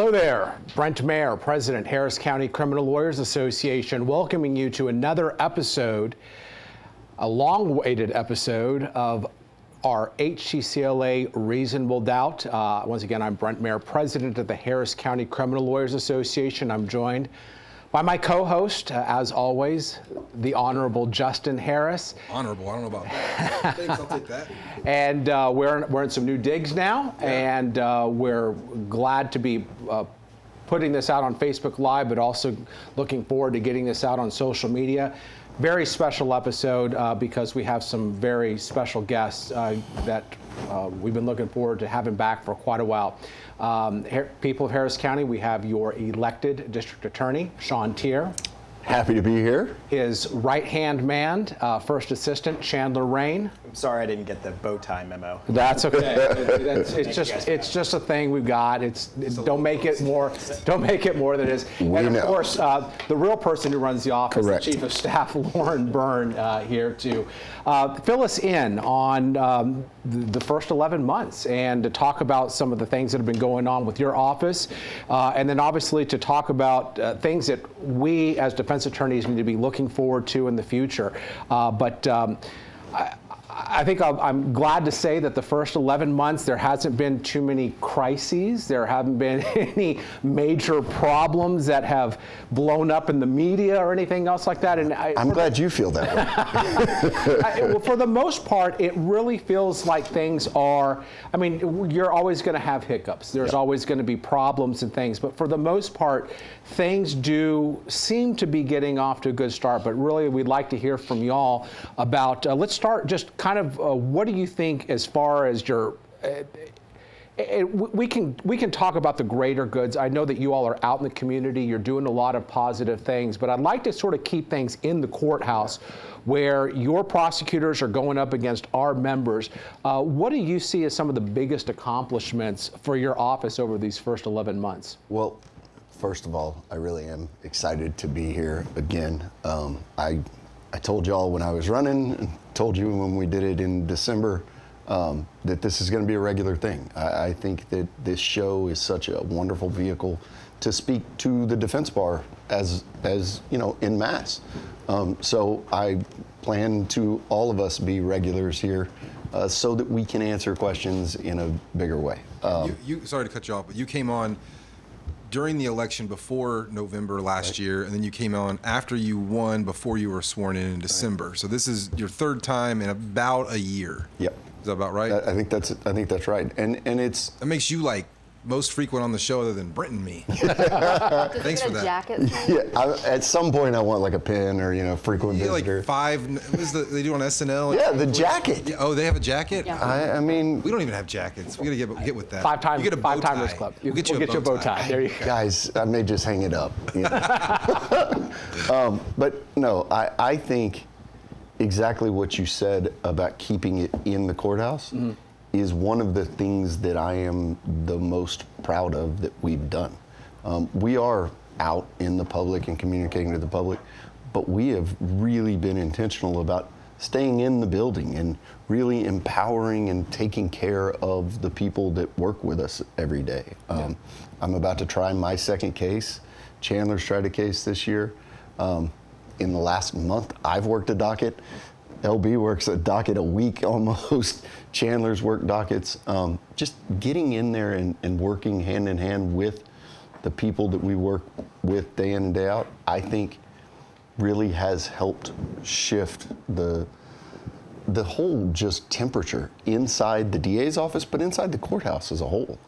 Hello there, Brent Mayer, President, Harris County Criminal Lawyers Association, welcoming you to another episode, a long-awaited episode of our HCCLA Reasonable Doubt. Once again, I'm Brent Mayer, President of the Harris County Criminal Lawyers Association. I'm joined by my co-host, as always, the Honorable Justin Harris. Honorable, I don't know about that. Thanks, I'll take that. And we're in some new digs now, and we're glad to be putting this out on Facebook Live, but also looking forward to getting this out on social media. Very special episode because we have some very special guests that we've been looking forward to having back for quite a while. People of Harris County, we have your elected district attorney, Teare. Happy to be here. His right-hand man, first assistant, Chandler Rain. I'm sorry I didn't get the bow tie memo. That's okay. It's just a thing we've got. Don't make it more than it is. And of course, the real person who runs the office, Correct. the Chief of Staff, Lauren Byrne, here to fill us in on the first 11 months and to talk about some of the things that have been going on with your office, and then obviously to talk about things that we as defense attorneys need to be looking forward to in the future. I think I'm glad to say that the first 11 months, there hasn't been too many crises. There haven't been any major problems that have blown up in the media or anything else like that. And I'm glad you feel that way. Well, for the most part, it really feels like things are, I mean, you're always going to have hiccups. There's always going to be problems and things. But for the most part, things do seem to be getting off to a good start. But really, we'd like to hear from y'all about, let's start just kind of what do you think as far as your we can talk about the greater goods. I know that you all are out in the community, you're doing a lot of positive things, but I'd like to sort of keep things in the courthouse where your prosecutors are going up against our members. What do you see as some of the biggest accomplishments for your office over these first 11 months? Well, first of all, I really am excited to be here again. I told y'all when I was running, and told you when we did it in December, that this is going to be a regular thing. I think that this show is such a wonderful vehicle to speak to the defense bar as you know, en masse. So I plan to all of us be regulars here so that we can answer questions in a bigger way. Sorry to cut you off, but you came on during the election before November last year, and then you came on after you won before you were sworn in December. So this is your third time in about a year. Yep. Is that about right? I think that's right. And it's that makes you like most frequent on the show other than Brent and me. Thanks for that. Jacket? yeah. At some point, I want like a pin or frequent visitor. Like 5. What is they do on SNL? Yeah, the jacket. Oh, they have a jacket. Yeah. I mean, we don't even have jackets. We gotta get with that. Five-timers you get a bow tie. Club. We'll get you a bow tie. There you go. guys, I may just hang it up. But no, I think exactly what you said about keeping it in the courthouse is one of the things that I am the most proud of that we've done. We are out in the public and communicating to the public, but we have really been intentional about staying in the building and really empowering and taking care of the people that work with us every day. I'm about to try my second case. Chandler's tried a case this year. In the last month, I've worked a docket. LB works a docket a week almost. Chandler's work dockets. Just getting in there and working hand in hand with the people that we work with day in and day out, I think really has helped shift the whole just temperature inside the DA's office, but inside the courthouse as a whole.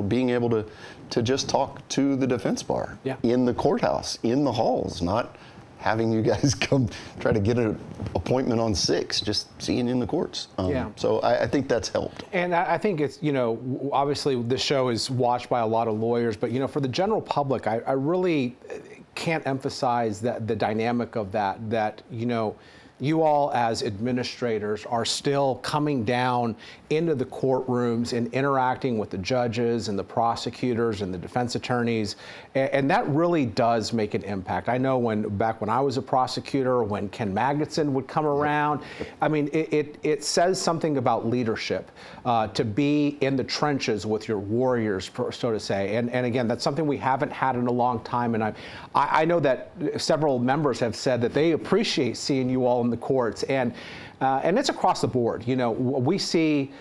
Being able to just talk to the defense bar in the courthouse, in the halls, not having you guys come try to get an appointment on 6, just seeing you in the courts. So I think that's helped. And I think it's, obviously this show is watched by a lot of lawyers, but, for the general public, I really can't emphasize that the dynamic of that, you all as administrators are still coming down into the courtrooms and interacting with the judges and the prosecutors and the defense attorneys, and that really does make an impact. I know back when I was a prosecutor, when Ken Magnuson would come around, I mean, it says something about leadership to be in the trenches with your warriors, so to say. And again, that's something we haven't had in a long time. And I know that several members have said that they appreciate seeing you all in the courts, and it's across the board. You know, we see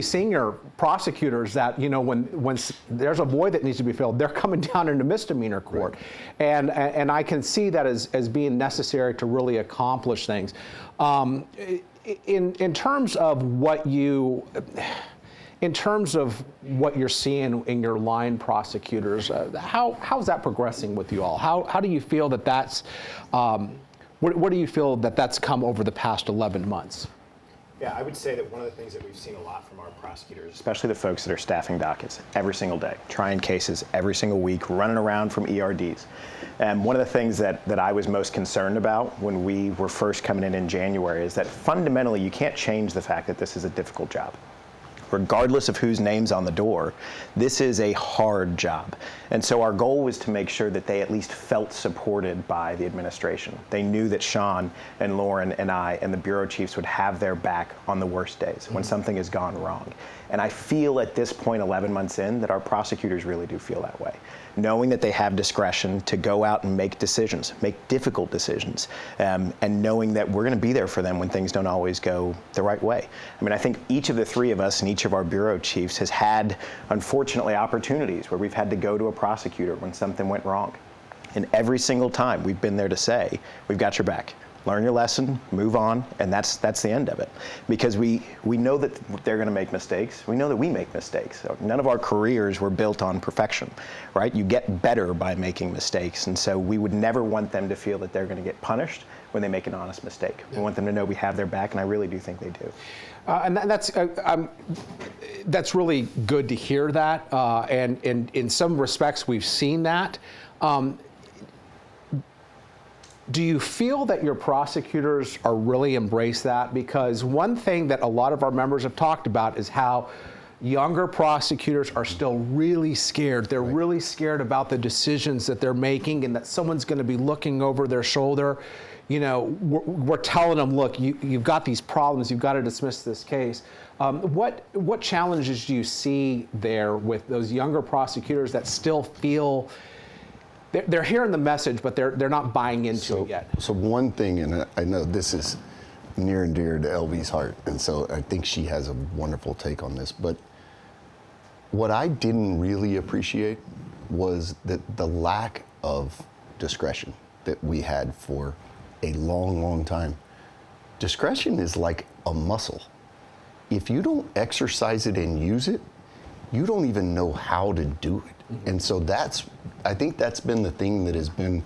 senior prosecutors that, you know, when there's a void that needs to be filled, they're coming down into misdemeanor court, right. and I can see that as being necessary to really accomplish things. In terms of what you're seeing in your line prosecutors, how's that progressing with you all? How do you feel that that's what do you feel that that's come over the past 11 months? Yeah, I would say that one of the things that we've seen a lot from our prosecutors, especially the folks that are staffing dockets every single day, trying cases every single week, running around from ERDs. And one of the things that I was most concerned about when we were first coming in January is that fundamentally you can't change the fact that this is a difficult job. Regardless of whose name's on the door, this is a hard job. And so our goal was to make sure that they at least felt supported by the administration. They knew that Sean and Lauren and I and the bureau chiefs would have their back on the worst days when something has gone wrong. And I feel at this point, 11 months in, that our prosecutors really do feel that way. Knowing that they have discretion to go out and make decisions, make difficult decisions, and knowing that we're going to be there for them when things don't always go the right way. I mean, I think each of the three of us and each of our bureau chiefs has had, unfortunately, opportunities where we've had to go to a prosecutor when something went wrong. And every single time we've been there to say, we've got your back. Learn your lesson, move on, and that's the end of it. Because we know that they're going to make mistakes. We know that we make mistakes. So none of our careers were built on perfection, right? You get better by making mistakes, and so we would never want them to feel that they're going to get punished when they make an honest mistake. We want them to know we have their back, and I really do think they do. And that's really good to hear that. And in some respects, we've seen that. Do you feel that your prosecutors are really embrace that? Because one thing that a lot of our members have talked about is how younger prosecutors are still really scared. They're really scared about the decisions that they're making and that someone's going to be looking over their shoulder. You know, we're telling them, look, you've got these problems. You've got to dismiss this case. What challenges do you see there with those younger prosecutors that still feel they're hearing the message, but they're not buying into it yet? So one thing, and I know this is near and dear to LB's heart, and so I think she has a wonderful take on this, but what I didn't really appreciate was that the lack of discretion that we had for a long, long time. Discretion is like a muscle. If you don't exercise it and use it, you don't even know how to do it. Mm-hmm. And so I think that's been the thing that has been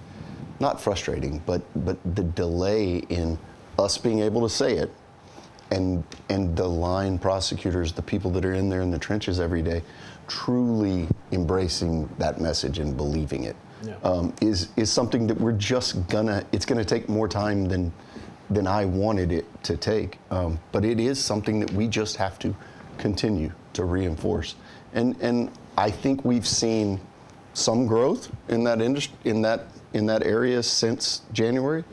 not frustrating, but the delay in us being able to say it, and the line prosecutors, the people that are in there in the trenches every day, truly embracing that message and believing it, is something that we're just it's gonna take more time than I wanted it to take, but it is something that we just have to continue to reinforce. And I think we've seen some growth in that in that area since January,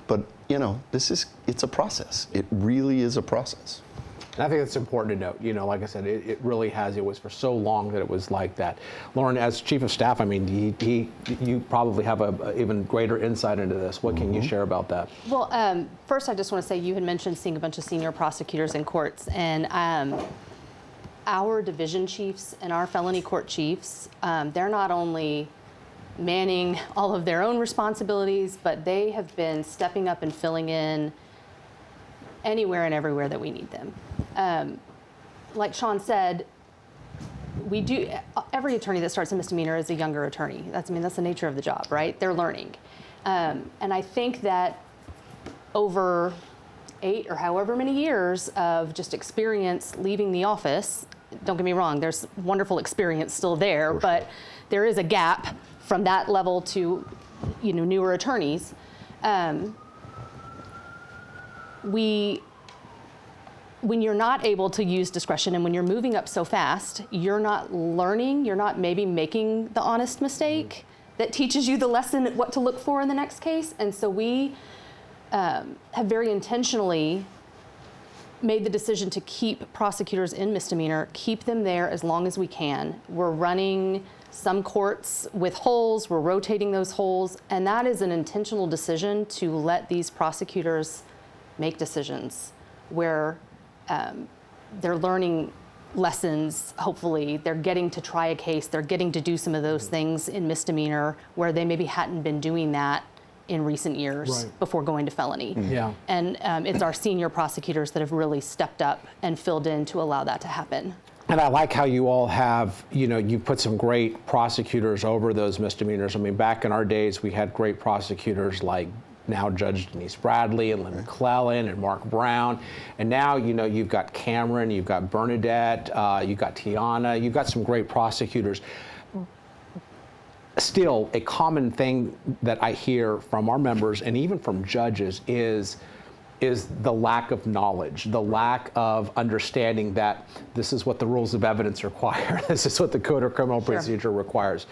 but you know, it's a process. It really is a process. And I think it's important to note, you know, like I said, it really has. It was for so long that it was like that. Lauren, as Chief of Staff, I mean, you probably have a even greater insight into this. What can you share about that? Well, first I just want to say you had mentioned seeing a bunch of senior prosecutors in courts, and our division chiefs and our felony court chiefs, they're not only manning all of their own responsibilities, but they have been stepping up and filling in anywhere and everywhere that we need them. Like Sean said, every attorney that starts a misdemeanor is a younger attorney. That's the nature of the job, right? They're learning. And I think that over 8 or however many years of just experience leaving the office, don't get me wrong, there's wonderful experience still there, but there is a gap from that level to, newer attorneys. when you're not able to use discretion and when you're moving up so fast, you're not learning, you're not maybe making the honest mistake that teaches you the lesson, what to look for in the next case. And so we have very intentionally made the decision to keep prosecutors in misdemeanor, keep them there as long as we can. We're running some courts with holes, we're rotating those holes, and that is an intentional decision to let these prosecutors make decisions where they're learning lessons, hopefully. They're getting to try a case, they're getting to do some of those things in misdemeanor where they maybe hadn't been doing that in recent years before going to felony. Yeah. And it's our senior prosecutors that have really stepped up and filled in to allow that to happen. And I like how you all have, you put some great prosecutors over those misdemeanors. I mean, back in our days, we had great prosecutors like now Judge Denise Bradley and Lynn McClellan and Mark Brown. And now, you've got Cameron, you've got Bernadette, you've got Tiana, you've got some great prosecutors. Still, a common thing that I hear from our members and even from judges is the lack of knowledge, the lack of understanding that this is what the rules of evidence require, this is what the Code of Criminal Procedure requires.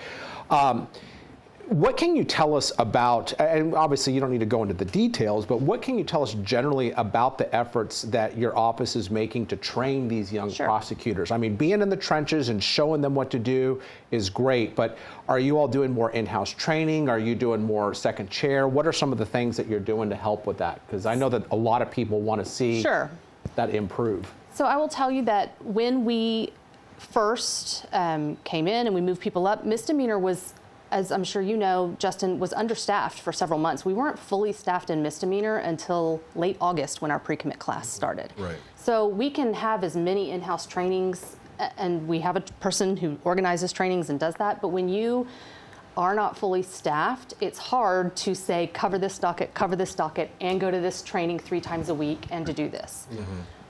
What can you tell us about, and obviously you don't need to go into the details, but what can you tell us generally about the efforts that your office is making to train these young prosecutors? I mean, being in the trenches and showing them what to do is great, but are you all doing more in-house training? Are you doing more second chair? What are some of the things that you're doing to help with that? Because I know that a lot of people want to see that improve. So I will tell you that when we first came in and we moved people up, misdemeanor was, as I'm sure you know, Justin, was understaffed for several months. We weren't fully staffed in misdemeanor until late August when our pre-commit class started. Right. So we can have as many in-house trainings, and we have a person who organizes trainings and does that, but when you are not fully staffed, it's hard to say, cover this docket, and go to this training 3 times a week and to do this.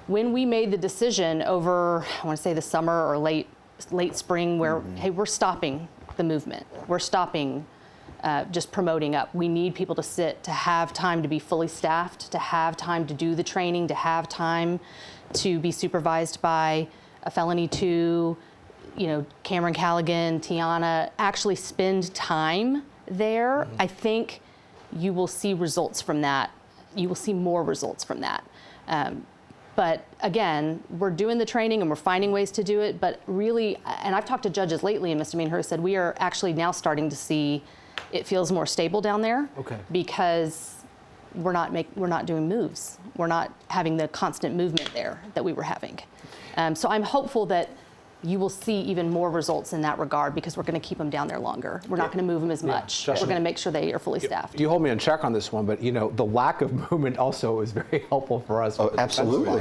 When we made the decision over, I want to say the summer or late spring, where, hey, we're stopping the movement. We're stopping just promoting up. We need people to sit, to have time to be fully staffed, to have time to do the training, to have time to be supervised by a felony 2, Cameron Callaghan, Tiana, actually spend time there. I think you will see results from that. You will see more results from that. But again, we're doing the training and we're finding ways to do it, but really, and I've talked to judges lately in misdemeanor who said we are actually now starting to see it feels more stable down there because we're not doing moves. We're not having the constant movement there that we were having. So I'm hopeful that you will see even more results in that regard because we're going to keep them down there longer. We're not going to move them as much. We're going to make sure they are fully staffed. You hold me in check on this one, but the lack of movement also is very helpful for us. Oh, absolutely.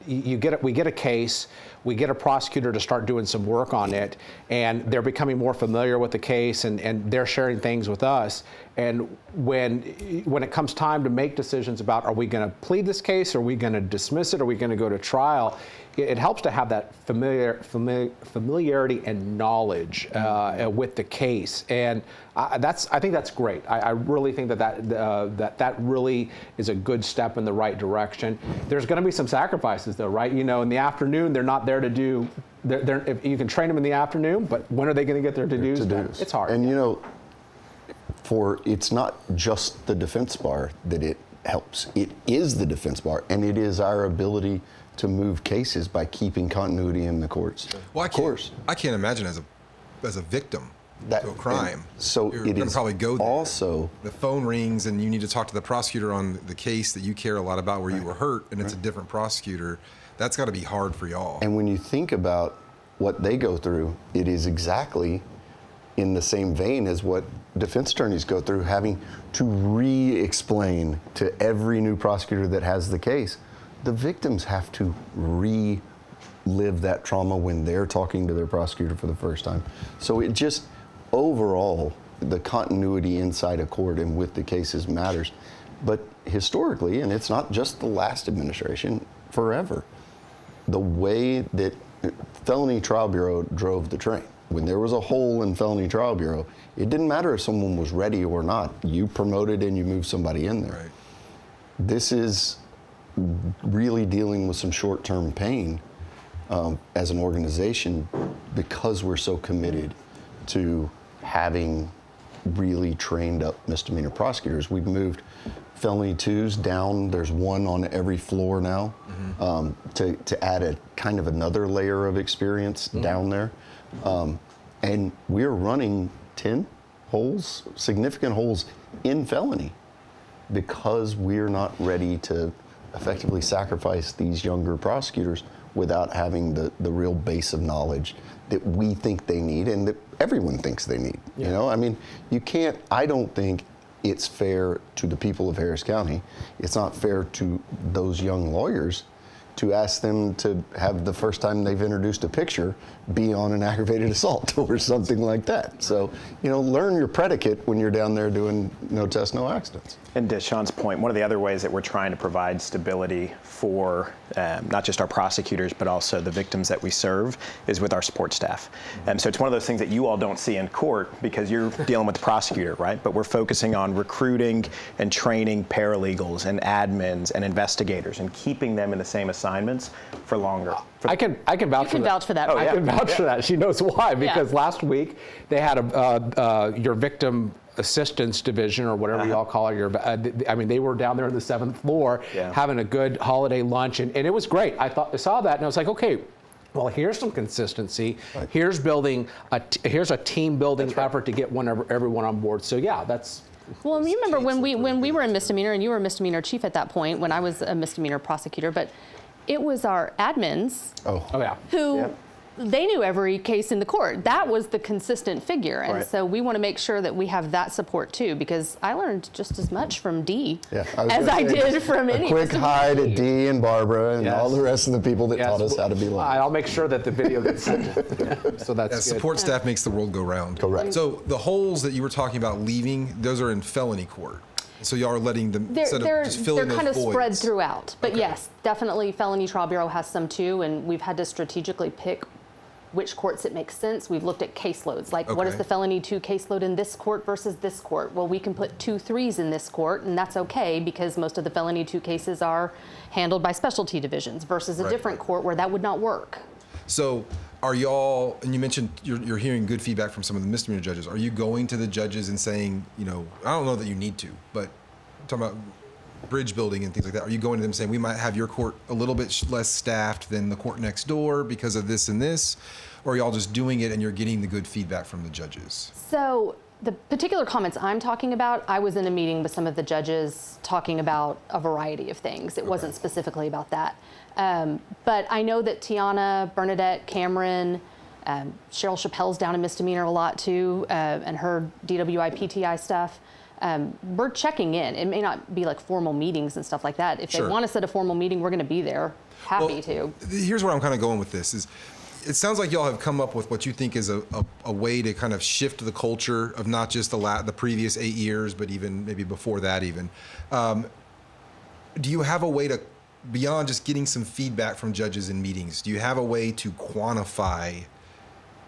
We get a case, we get a prosecutor to start doing some work on it, and they're becoming more familiar with the case, and they're sharing things with us. And when it comes time to make decisions about, are we going to plead this case, are we going to dismiss it, are we going to go to trial, it helps to have that familiarity and knowledge with the case, and I think that's great. I really think that really is a good step in the right direction. There's going to be some sacrifices, though, right? In the afternoon, they're not there to do. If you can train them in the afternoon, but when are they going to get there to do stuff? It's hard. And it's not just the defense bar that it helps. It is the defense bar, and it is our ability to move cases by keeping continuity in the courts. Well, I can't imagine as a victim to a crime. So you're it going is to probably go there. Also, the phone rings and you need to talk to the prosecutor on the case that you care a lot about where you were hurt, and it's a different prosecutor. That's got to be hard for y'all. And when you think about what they go through, it is exactly in the same vein as what defense attorneys go through, having to re-explain to every new prosecutor that has the case. The victims have to relive that trauma when they're talking to their prosecutor for the first time. So it just, overall, the continuity inside a court and with the cases matters. But historically, and it's not just the last administration, forever, the way that Felony Trial Bureau drove the train. When there was a hole in Felony Trial Bureau, it didn't matter if someone was ready or not. You promoted and you moved somebody in there. Right. this is really dealing with some short-term pain as an organization because we're so committed to having really trained up misdemeanor prosecutors. We've moved felony twos down. There's one on every floor now to add a kind of another layer of experience down there. And we're running 10 holes, significant holes in felony because we're not ready to effectively sacrifice these younger prosecutors without having the real base of knowledge that we think they need and that everyone thinks they need. You know, I mean, you can't, I don't think it's fair to the people of Harris County. It's not fair to those young lawyers to ask them to have the first time they've introduced a picture be on an aggravated assault or something like that. So, you know, learn your predicate when you're down there doing no test, no accidents. And to Sean's point, one of the other ways that we're trying to provide stability for not just our prosecutors, but also the victims that we serve is with our support staff. So it's one of those things that you all don't see in court because you're dealing with the prosecutor, right? But we're focusing on recruiting and training paralegals and admins and investigators and keeping them in the same assignments for longer. I can vouch You for can that. vouch for that. I can vouch for that. She knows why, because last week they had your victim assistance division or whatever y'all call it. I mean, they were down there on the 7th floor having a good holiday lunch, and it was great. I saw that and I was like, okay, well, here's some consistency. Right. Here's here's a team building effort to get everyone on board. So yeah, that's. Well, you remember when we were in misdemeanor, and you were a misdemeanor chief at that point when I was a misdemeanor prosecutor, but it was our admins who they knew every case in the court. That was the consistent figure. And so we want to make sure that we have that support too, because I learned just as much from Dee as I did from any. A quick hi to Dee and Barbara and all the rest of the people that taught us how to be lawyers. I'll make sure that the video gets sent. So that's good. Support staff makes the world go round. Correct. So the holes that you were talking about leaving, those are in felony court. So y'all are letting them just filling those kind of voids. spread throughout. But yes, definitely Felony Trial Bureau has some too, and we've had to strategically pick which courts it makes sense. We've looked at caseloads, like what is the felony 2 caseload in this court versus this court? Well, we can put 2 3s in this court, and that's okay because most of the felony 2 cases are handled by specialty divisions versus a different court where that would not work. So are y'all, and you mentioned you're hearing good feedback from some of the misdemeanor judges. Are you going to the judges and saying, you know, I don't know that you need to, but I'm talking about bridge building and things like that. Are you going to them saying we might have your court a little bit less staffed than the court next door because of this and this? Or are y'all just doing it and you're getting the good feedback from the judges? So the particular comments I'm talking about, I was in a meeting with some of the judges talking about a variety of things. It wasn't specifically about that. But I know that Tiana, Bernadette, Cameron, Cheryl Chappelle's down in misdemeanor a lot too, and her DWI, PTI stuff. We're checking in. It may not be like formal meetings and stuff like that. If they want to set a formal meeting, we're going to be there. Happy to. Here's where I'm kind of going with this is, it sounds like y'all have come up with what you think is a way to kind of shift the culture of not just the previous 8 years, but even maybe before that even. Do you have a way to, beyond just getting some feedback from judges in meetings, do you have a way to quantify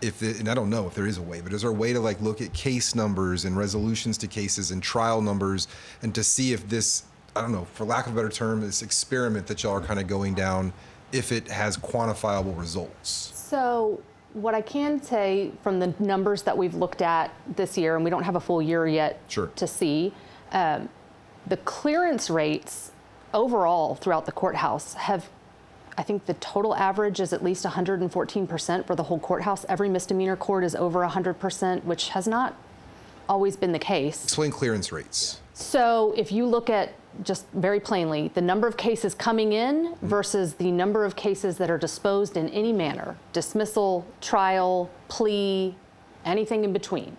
and I don't know if there is a way, but is there a way to like look at case numbers and resolutions to cases and trial numbers and to see if this, I don't know, for lack of a better term, this experiment that y'all are kind of going down, if it has quantifiable results? So what I can say from the numbers that we've looked at this year, and we don't have a full year yet to see, the clearance rates overall throughout the courthouse have, I think the total average is at least 114% for the whole courthouse. Every misdemeanor court is over 100%, which has not always been the case. Explain clearance rates. So if you look at just very plainly, the number of cases coming in versus the number of cases that are disposed in any manner, dismissal, trial, plea, anything in between.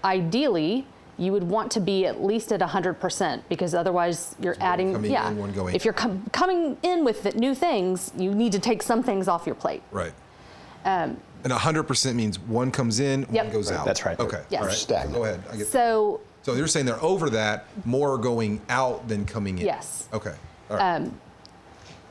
Ideally, you would want to be at least at 100% because otherwise you're adding, one going if you're coming in with new things, you need to take some things off your plate. Right. And 100% means one comes in, one goes out. That's right. Okay. Yes. All right. Stagnant. Go ahead. I get So you're saying they're over that, more are going out than coming in? Yes. Okay. All right.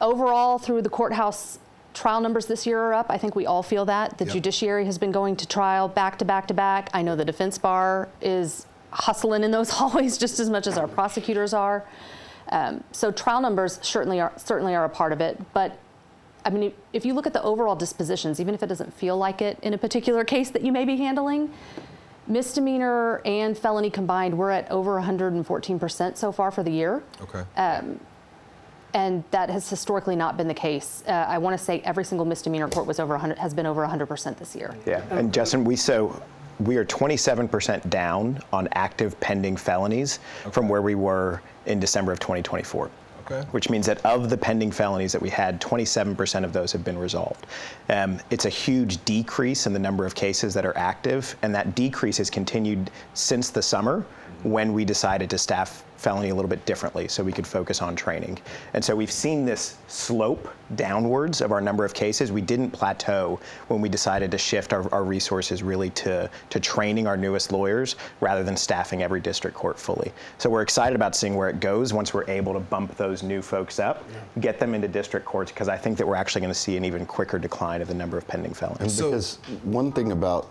Overall, through the courthouse, trial numbers this year are up. I think we all feel that. The judiciary has been going to trial back to back to back. I know the defense bar is hustling in those hallways just as much as our prosecutors are. So trial numbers certainly are a part of it. But I mean, if you look at the overall dispositions, even if it doesn't feel like it in a particular case that you may be handling, misdemeanor and felony combined, we're at over 114% so far for the year. Okay. And that has historically not been the case. I want to say every single misdemeanor court has been over 100% this year. Yeah, and Justin, we are 27% down on active pending felonies from where we were in December of 2024. Okay. Which means that of the pending felonies that we had, 27% of those have been resolved. It's a huge decrease in the number of cases that are active, and that decrease has continued since the summer when we decided to staff felony a little bit differently so we could focus on training. And so we've seen this slope downwards of our number of cases. We didn't plateau when we decided to shift our resources really to training our newest lawyers rather than staffing every district court fully. So we're excited about seeing where it goes once we're able to bump those new folks up, get them into district courts, because I think that we're actually going to see an even quicker decline of the number of pending felonies. And because one thing about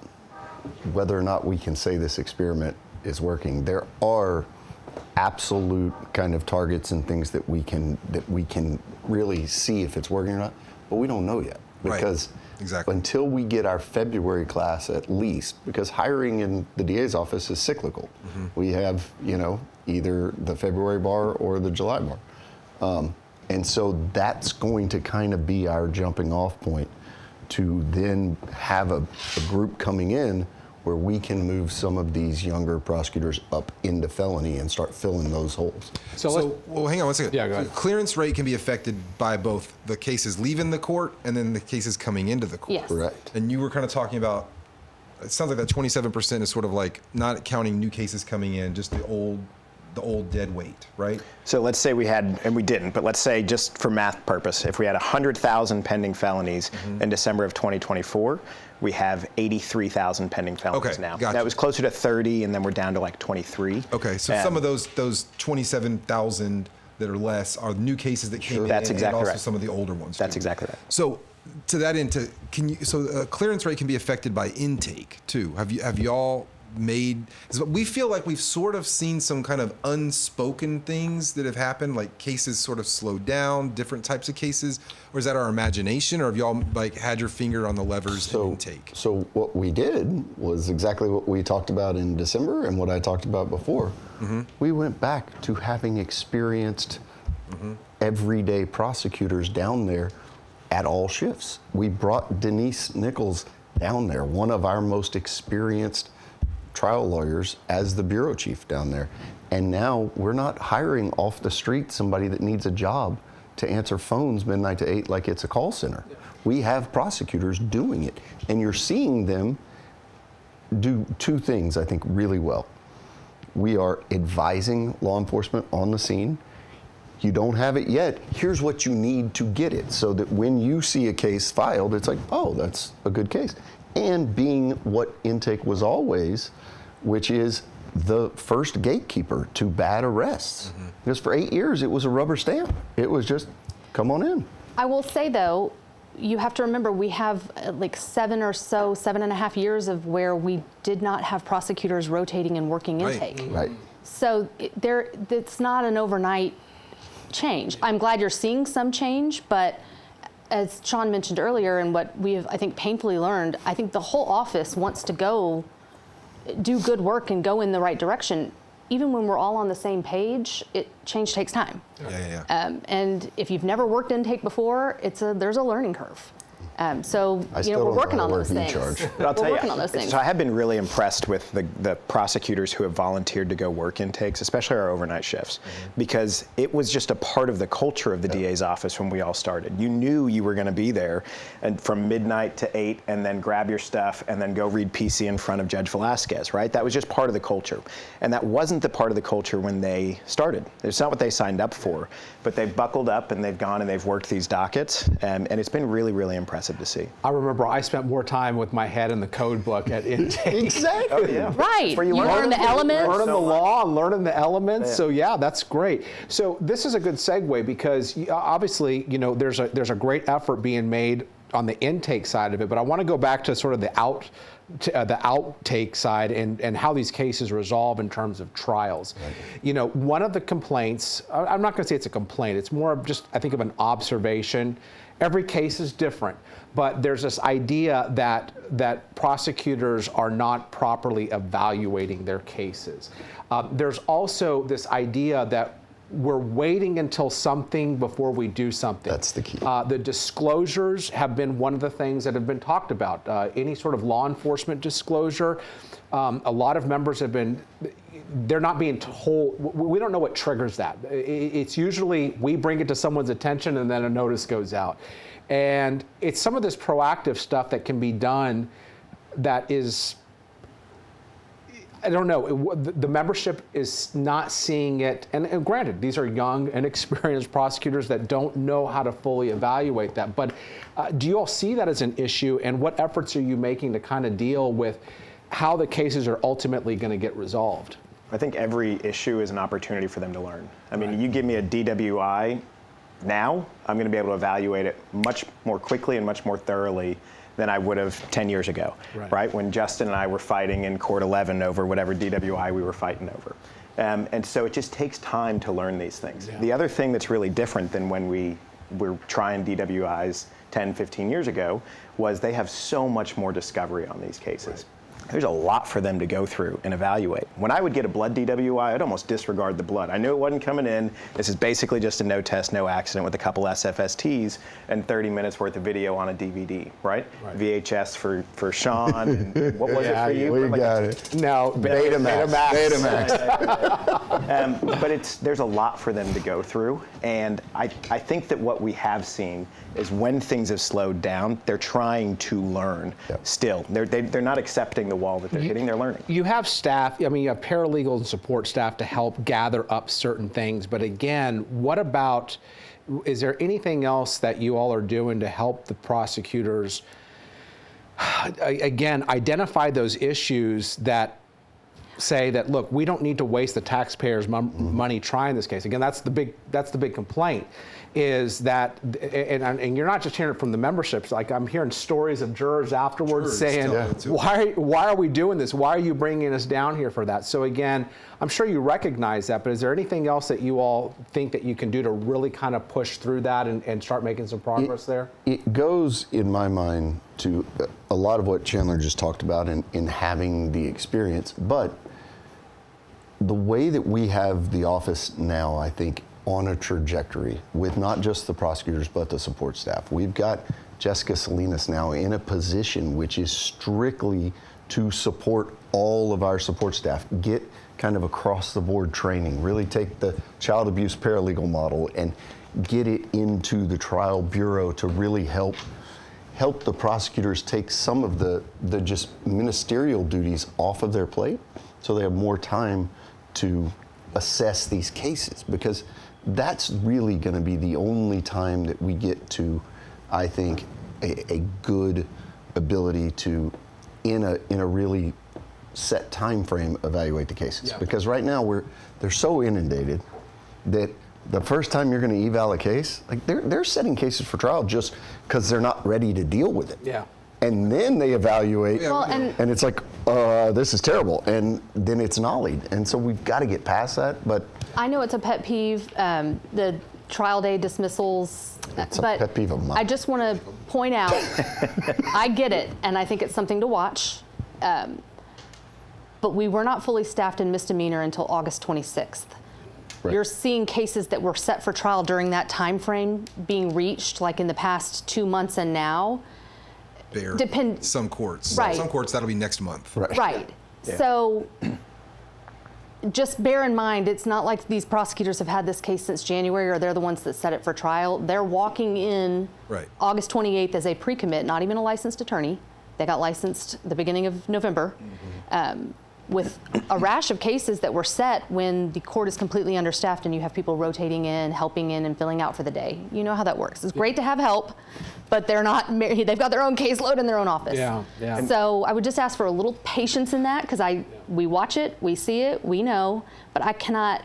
whether or not we can say this experiment is working, there are absolute kind of targets and things that we can really see if it's working or not, but we don't know yet, because Exactly. until we get our February class at least, because hiring in the DA's office is cyclical. We have either the February bar or the July bar, and so that's going to kind of be our jumping off point to then have a group coming in where we can move some of these younger prosecutors up into felony and start filling those holes. So hang on one second. Yeah, go ahead. Clearance rate can be affected by both the cases leaving the court and then the cases coming into the court. Yes. Correct. And you were kind of talking about, it sounds like that 27% is sort of like not counting new cases coming in, just the old dead weight, right? So let's say we had, and we didn't, but let's say just for math purpose, if we had 100,000 pending felonies in December of 2024, we have 83,000 pending felonies now. Gotcha. That was closer to 30, and then we're down to like 23. Okay, so some of those 27,000 that are less are new cases that came in, That's exactly and also right. some of the older ones. That's too. exactly right. So to that end, clearance rate can be affected by intake too. Have y'all made? We feel like we've sort of seen some kind of unspoken things that have happened, like cases sort of slowed down, different types of cases, or is that our imagination, or have y'all like had your finger on the levers in intake? So what we did was exactly what we talked about in December and what I talked about before. We went back to having experienced everyday prosecutors down there at all shifts. We brought Denise Nichols down there, one of our most experienced trial lawyers, as the bureau chief down there. And now we're not hiring off the street somebody that needs a job to answer phones midnight to 8 like it's a call center. We have prosecutors doing it. And you're seeing them do two things, I think, really well. We are advising law enforcement on the scene. You don't have it yet, here's what you need to get it, so that when you see a case filed, it's like, oh, that's a good case. And being what intake was always, which is the first gatekeeper to bad arrests. Because for 8 years, it was a rubber stamp. It was just, come on in. I will say, though, you have to remember we have like 7.5 years of where we did not have prosecutors rotating and working intake. Right. So it's not an overnight change. I'm glad you're seeing some change, but as Sean mentioned earlier, and what we have, I think, painfully learned, I think the whole office wants to go do good work and go in the right direction. Even when we're all on the same page, change takes time. Yeah. And if you've never worked intake before, there's a learning curve. So I still we're don't working know on how to those work things. e-charge. But I'll tell We're you, working on those things. so I have been really impressed with the prosecutors who have volunteered to go work intakes, especially our overnight shifts, because it was just a part of the culture of the DA's office when we all started. You knew you were going to be there, and from midnight to 8, and then grab your stuff, and then go read PC in front of Judge Velasquez, right? That was just part of the culture. And that wasn't the part of the culture when they started. It's not what they signed up for, but they've buckled up, and they've gone and they've worked these dockets, and it's been really, really impressive to see. I remember I spent more time with my head in the code book at intake. Exactly. Oh, yeah. Right. where you You learn learn the elements. Learning the law and learning the elements. Yeah. So yeah, that's great. So this is a good segue because obviously, there's a great effort being made on the intake side of it, but I want to go back to sort of the outtake side and how these cases resolve in terms of trials. Right. You know, one of the complaints, I'm not going to say it's a complaint, it's more of just, I think, of an observation. Every case is different, but there's this idea that prosecutors are not properly evaluating their cases. There's also this idea that we're waiting until something before we do something. That's the key. The disclosures have been one of the things that have been talked about. Any sort of law enforcement disclosure, a lot of members have been, they're not being told, we don't know what triggers that. It's usually we bring it to someone's attention and then a notice goes out. And it's some of this proactive stuff that can be done that is, I don't know, the membership is not seeing it, and granted, these are young and experienced prosecutors that don't know how to fully evaluate that, but do you all see that as an issue, and what efforts are you making to kind of deal with how the cases are ultimately going to get resolved? I think every issue is an opportunity for them to learn. I mean, you give me a DWI now, I'm going to be able to evaluate it much more quickly and much more thoroughly than I would have 10 years ago, right? When Justin and I were fighting in Court 11 over whatever DWI we were fighting over. And so it just takes time to learn these things. Yeah. The other thing that's really different than when we were trying DWIs 10, 15 years ago was they have so much more discovery on these cases. Right. There's a lot for them to go through and evaluate. When I would get a blood DWI, I'd almost disregard the blood. I knew it wasn't coming in. This is basically just a no test, no accident with a couple SFSTs and 30 minutes worth of video on a DVD, right? VHS for Sean, and what was it for you? We got it. No, Betamax. But there's a lot for them to go through, and I think that what we have seen is when things have slowed down, they're trying to learn still. They're not accepting the wall that they're hitting, they're learning. You have staff, I mean, you have paralegal and support staff to help gather up certain things, but again, what about, is there anything else that you all are doing to help the prosecutors, again, identify those issues that say that, look, we don't need to waste the taxpayers' money trying this case. Again, that's the big complaint, is that, and you're not just hearing it from the memberships, like I'm hearing stories of jurors afterwards saying, why are we doing this? Why are you bringing us down here for that? So again, I'm sure you recognize that, but is there anything else that you all think that you can do to really kind of push through that and start making some progress there? It goes, in my mind, to a lot of what Chandler just talked about in having the experience, but the way that we have the office now, I think, on a trajectory with not just the prosecutors but the support staff. We've got Jessica Salinas now in a position which is strictly to support all of our support staff, get kind of across the board training, really take the child abuse paralegal model and get it into the trial bureau to really help the prosecutors take some of the just ministerial duties off of their plate so they have more time to assess these cases, because that's really going to be the only time that we get to, I think, a good ability to, in a really set time frame, evaluate the cases. Because right now they're so inundated that the first time you're going to eval a case, like they're setting cases for trial just because they're not ready to deal with it. Yeah. And then they evaluate, Well, and it's like, this is terrible, and then it's nollied. And so we've got to get past that, but I know it's a pet peeve, the trial day dismissals. It's a but pet peeve of mine. I just want to point out, I get it, and I think it's something to watch. But we were not fully staffed in misdemeanor until August 26th. Right. You're seeing cases that were set for trial during that time frame being reached, like in the past 2 months and now. Some courts. Right. Some courts, that'll be next month. Right. Yeah. So just bear in mind, it's not like these prosecutors have had this case since January or they're the ones that set it for trial. They're walking in August 28th as a pre-commit, not even a licensed attorney. They got licensed the beginning of November with a rash of cases that were set when the court is completely understaffed and you have people rotating in, helping in, and filling out for the day. You know how that works. It's great to have help, but they're not married. They've got their own caseload in their own office. Yeah. So I would just ask for a little patience in that, because we watch it, we see it, we know, but I cannot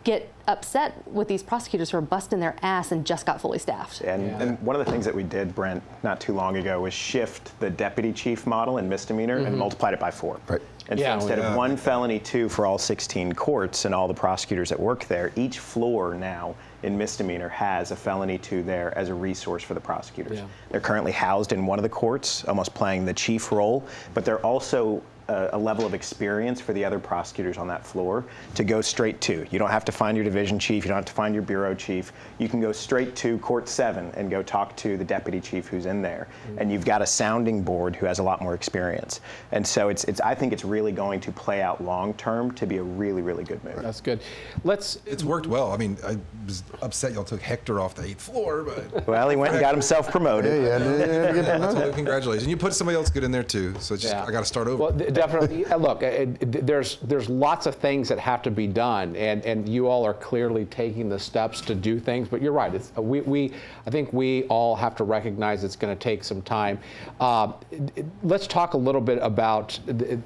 get upset with these prosecutors who are busting their ass and just got fully staffed. And one of the things that we did, Brent, not too long ago was shift the deputy chief model in misdemeanor and multiplied it by 4. Right. And so instead of 1 felony, 2 for all 16 courts and all the prosecutors that work there, each floor now in misdemeanor has a felony 2 there as a resource for the prosecutors. Yeah. They're currently housed in one of the courts, almost playing the chief role, but they're also a level of experience for the other prosecutors on that floor to go straight to. You don't have to find your division chief, you don't have to find your bureau chief. You can go straight to Court 7 and go talk to the deputy chief who's in there. And you've got a sounding board who has a lot more experience. And so I think it's really going to play out long term to be a really, really good move. That's good. It's worked well. I mean, I was upset y'all took Hector off the 8th floor, but Well, he went and got himself promoted. totally congratulations. And you put somebody else good in there too, so it's just, I got to start over. Well, definitely. Look, there's lots of things that have to be done, and you all are clearly taking the steps to do things. But you're right. I think we all have to recognize it's going to take some time. Let's talk a little bit about,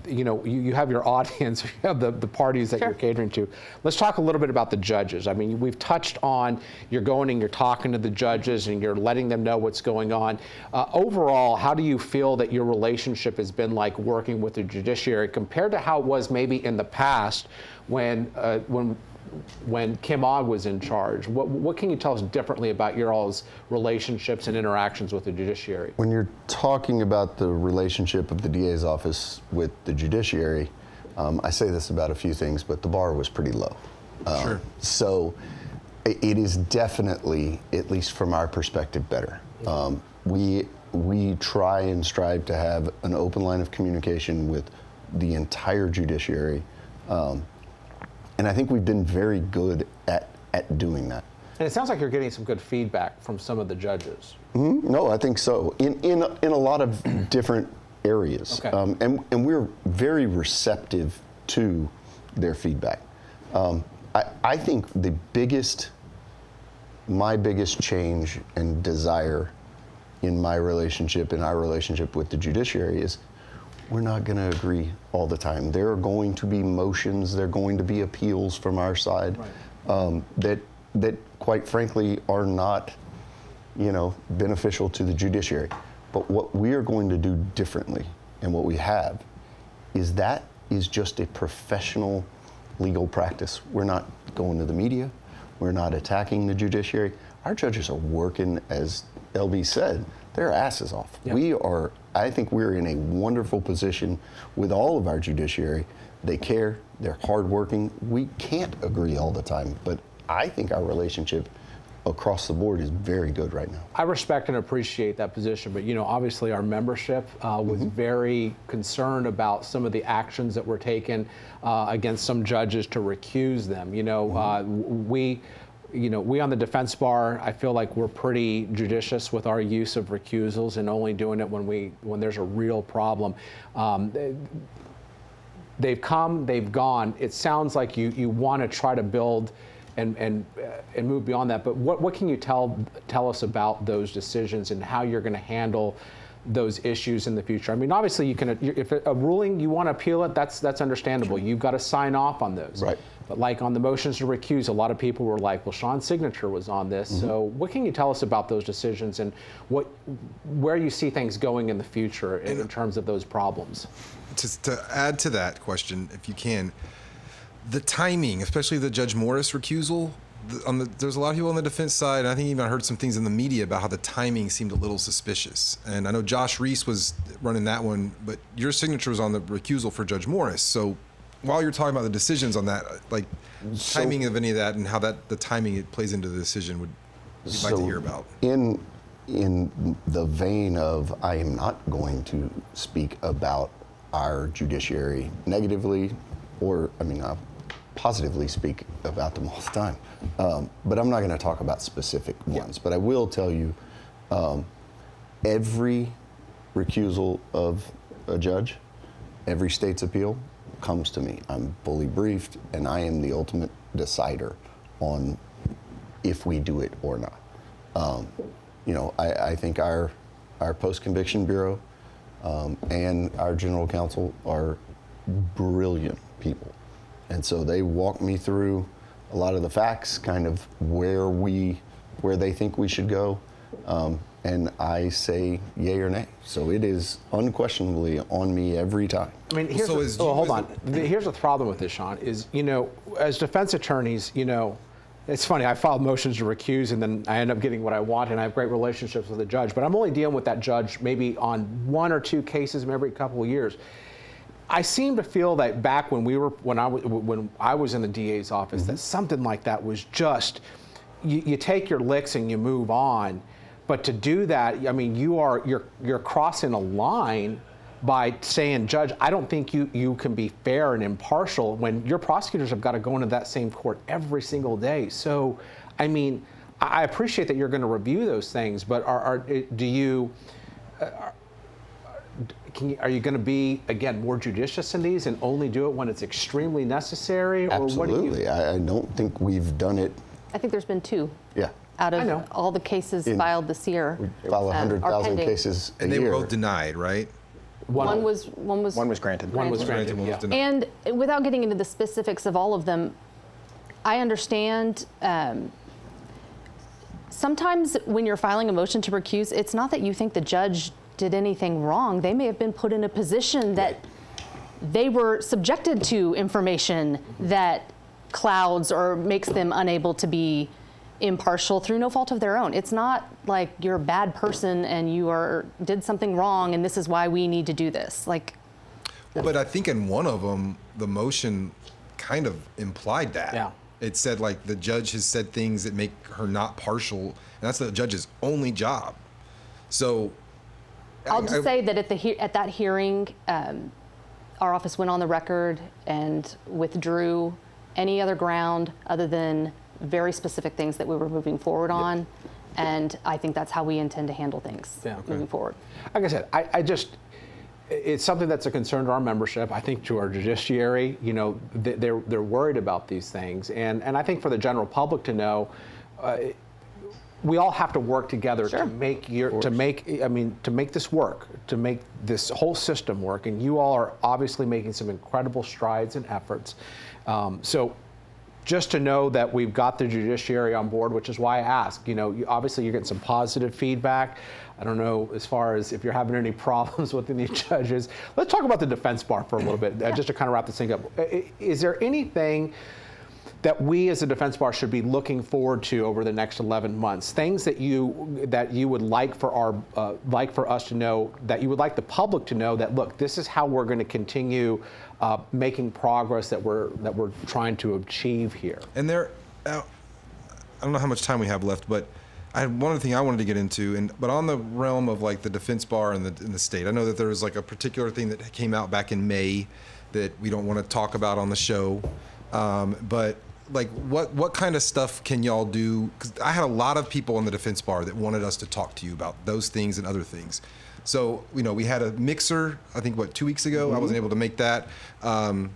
you have your audience, you have the parties that you're catering to. Let's talk a little bit about the judges. I mean, we've touched on you're going and you're talking to the judges and you're letting them know what's going on. Overall, how do you feel that your relationship has been like working with the judiciary compared to how it was maybe in the past when Kim Ogg was in charge? What can you tell us differently about your all's relationships and interactions with the judiciary? When you're talking about the relationship of the DA's office with the judiciary, I say this about a few things, but the bar was pretty low. Sure. So it is definitely, at least from our perspective, better. We try and strive to have an open line of communication with the entire judiciary. And I think we've been very good at doing that. And it sounds like you're getting some good feedback from some of the judges. No, I think so. In a lot of different areas. Okay. And we're very receptive to their feedback. I think my biggest change and desire in my relationship, in our relationship with the judiciary is we're not going to agree all the time. There are going to be motions, there are going to be appeals from our side that quite frankly are not, beneficial to the judiciary. But what we are going to do differently, and what we have, is just a professional legal practice. We're not going to the media. We're not attacking the judiciary. Our judges are working, as LB said, their asses off. Yeah. I think we're in a wonderful position with all of our judiciary. They care, they're hardworking. We can't agree all the time, but I think our relationship across the board is very good right now. I respect and appreciate that position, but obviously our membership was very concerned about some of the actions that were taken against some judges to recuse them. We on the defense bar, I feel like we're pretty judicious with our use of recusals and only doing it when there's a real problem. They've come, they've gone. It sounds like you want to try to build and move beyond that. But what can you tell us about those decisions and how you're going to handle those issues in the future? I mean, obviously, if a ruling you want to appeal it, that's understandable. You've got to sign off on those. Right. But like on the motions to recuse, a lot of people were like, well, Sean's signature was on this. So what can you tell us about those decisions and where you see things going in the future in terms of those problems? Just to add to that question, if you can, the timing, especially the Judge Morris recusal, there's a lot of people on the defense side, and I think even I heard some things in the media about how the timing seemed a little suspicious. And I know Josh Reese was running that one, but your signature was on the recusal for Judge Morris. So while you're talking about the decisions on that, timing of any of that and how the timing it plays into the decision would like to hear about. In the vein of I am not going to speak about our judiciary negatively, or I'll positively speak about them all the time. But I'm not going to talk about specific ones. But I will tell you, every recusal of a judge, every state's appeal comes to me. I'm fully briefed, and I am the ultimate decider on if we do it or not. I think our post-conviction bureau and our general counsel are brilliant people. And so they walk me through a lot of the facts, kind of where they think we should go, and I say yay or nay. So it is unquestionably on me every time. I mean, here's So hold on. Here's the problem with this, Sean, is, as defense attorneys, it's funny, I filed motions to recuse and then I end up getting what I want, and I have great relationships with the judge, but I'm only dealing with that judge maybe on 1 or 2 cases every couple of years. I seem to feel that back when I was in the DA's office, that something like that was just, you take your licks and you move on. But to do that, I mean, you're crossing a line by saying, Judge, I don't think you can be fair and impartial when your prosecutors have got to go into that same court every single day. So, I mean, I appreciate that you're going to review those things, but are you going to be, again, more judicious in these and only do it when it's extremely necessary? Or Absolutely. What do you... I don't think we've done it. I think there's been 2. Yeah. Out of all the cases filed this year. We file 100,000 cases a And they year. were both denied, right? One was One was granted. One was granted, One was yeah. denied. And without getting into the specifics of all of them, I understand sometimes when you're filing a motion to recuse, it's not that you think the judge did anything wrong. They may have been put in a position that they were subjected to information that clouds or makes them unable to be impartial through no fault of their own. It's not like you're a bad person and you did something wrong and this is why we need to do this. But I think in one of them, the motion kind of implied that. Yeah. It said like the judge has said things that make her not partial, and that's the judge's only job. So I'll just say that at that hearing, our office went on the record and withdrew any other ground other than very specific things that we were moving forward on. And I think that's how we intend to handle things moving forward. Like I said, I just, it's something that's a concern to our membership. I think to our judiciary, they're worried about these things. And I think for the general public to know, we all have to work together to make this work, to make this whole system work. And you all are obviously making some incredible strides and efforts. So just to know that we've got the judiciary on board, which is why I ask, obviously you're getting some positive feedback. I don't know as far as if you're having any problems with any judges. Let's talk about the defense bar for a little bit, just to kind of wrap this thing up. Is there anything that we as a defense bar should be looking forward to over the next 11 months? Things that you would like for us to know, that you would like the public to know, that look, this is how we're going to continue making progress that we're trying to achieve here. And I don't know how much time we have left, but I had one other thing I wanted to get into, but on the realm of like the defense bar in the state, I know that there was like a particular thing that came out back in May that we don't want to talk about on the show, but like what kind of stuff can y'all do? Because I had a lot of people on the defense bar that wanted us to talk to you about those things and other things. So, we had a mixer, I think, 2 weeks ago? I wasn't able to make that. The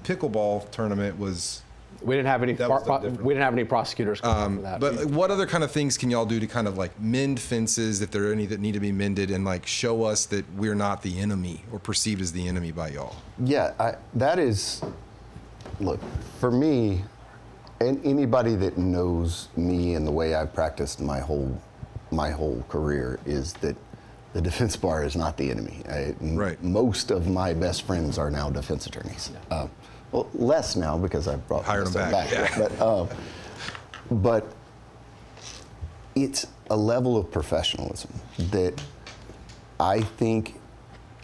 pickleball tournament was... We didn't have any. That was different. We didn't have any prosecutors come for that. But what other kind of things can y'all do to kind of like mend fences, if there are any that need to be mended, and like show us that we're not the enemy or perceived as the enemy by y'all? Yeah, that is. Look, for me, and anybody that knows me and the way I've practiced my whole career, is that the defense bar is not the enemy. Right. Most of my best friends are now defense attorneys. Well, less now because I've brought Hired them back. Yeah. But it's a level of professionalism that I think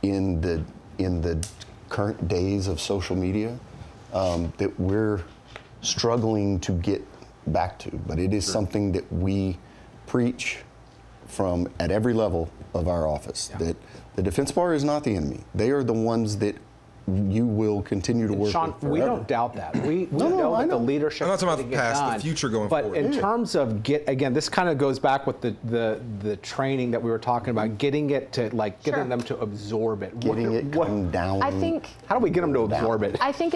in the current days of social media that we're struggling to get back to. But it is something that we preach from at every level of our office, that the defense bar is not the enemy. They are the ones that you will continue to work Sean, with forever. we don't doubt that. We know that the leadership. I'm not talking is about getting the it past, the done. future going but forward. in terms of again, this kind of goes back with the training that we were talking about, getting it to getting them to absorb it, Getting it come down. I think How do we get them to absorb it? I think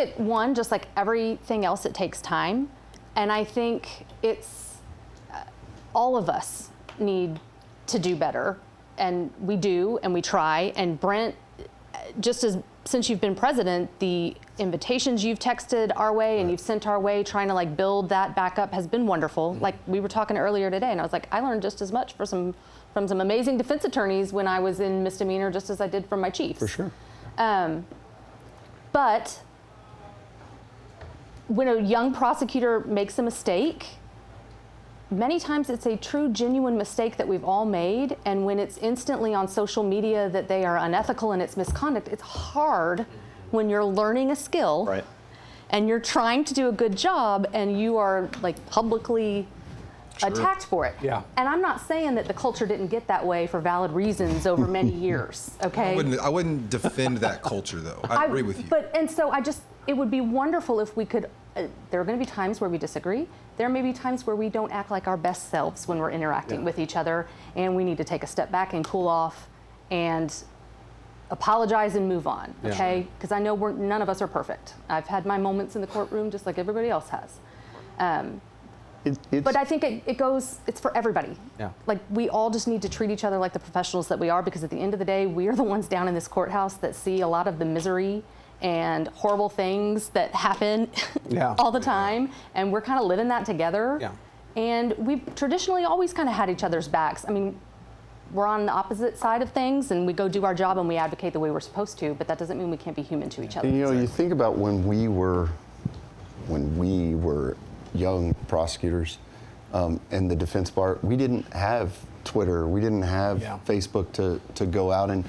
just like everything else, it takes time. And I think it's all of us need to do better. And we do, and we try. And Brent just as since you've been president, the invitations you've texted our way and you've sent our way, trying to like build that back up has been wonderful. Like we were talking earlier today, and I was like, I learned just as much from some amazing defense attorneys when I was in misdemeanor, just as I did from my chiefs. For sure. But when a young prosecutor makes a mistake, many times it's a true, genuine mistake that we've all made, and when it's instantly on social media that they are unethical and it's misconduct, it's hard when you're learning a skill Right. and you're trying to do a good job and you are like publicly attacked for it. Yeah. And I'm not saying that the culture didn't get that way for valid reasons over many years, okay? I wouldn't defend that culture, though. I agree with you. And so it would be wonderful if we could, there are going to be times where we disagree. There may be times where we don't act like our best selves when we're interacting with each other, and we need to take a step back and cool off and apologize and move on, okay? Because I know none of us are perfect. I've had my moments in the courtroom just like everybody else has. But I think it's for everybody. Yeah. Like we all just need to treat each other like the professionals that we are, because at the end of the day, we are the ones down in this courthouse that see a lot of the misery and horrible things that happen all the time, and we're kind of living that together. Yeah. And we've traditionally always kind of had each other's backs. I mean, we're on the opposite side of things, and we go do our job and we advocate the way we're supposed to, but that doesn't mean we can't be human to each other. And, you think about when we were young prosecutors and the defense bar, we didn't have Twitter, we didn't have Facebook to go out, and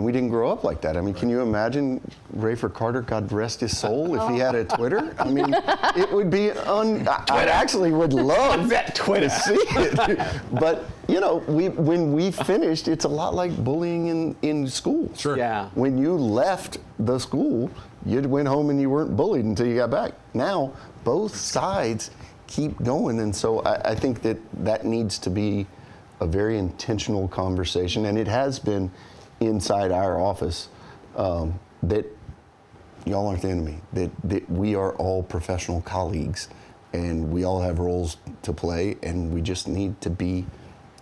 we didn't grow up like that. I mean, can you imagine Rayford Carter, God rest his soul, if he had a Twitter? I mean, it would be I actually would love that Twitter to see it. But, when we finished, it's a lot like bullying in school. Sure. Yeah. When you left the school, you went home and you weren't bullied until you got back. Now, both sides keep going, and so I think that needs to be a very intentional conversation, and it has been inside our office, that y'all aren't the enemy, that we are all professional colleagues, and we all have roles to play, and we just need to be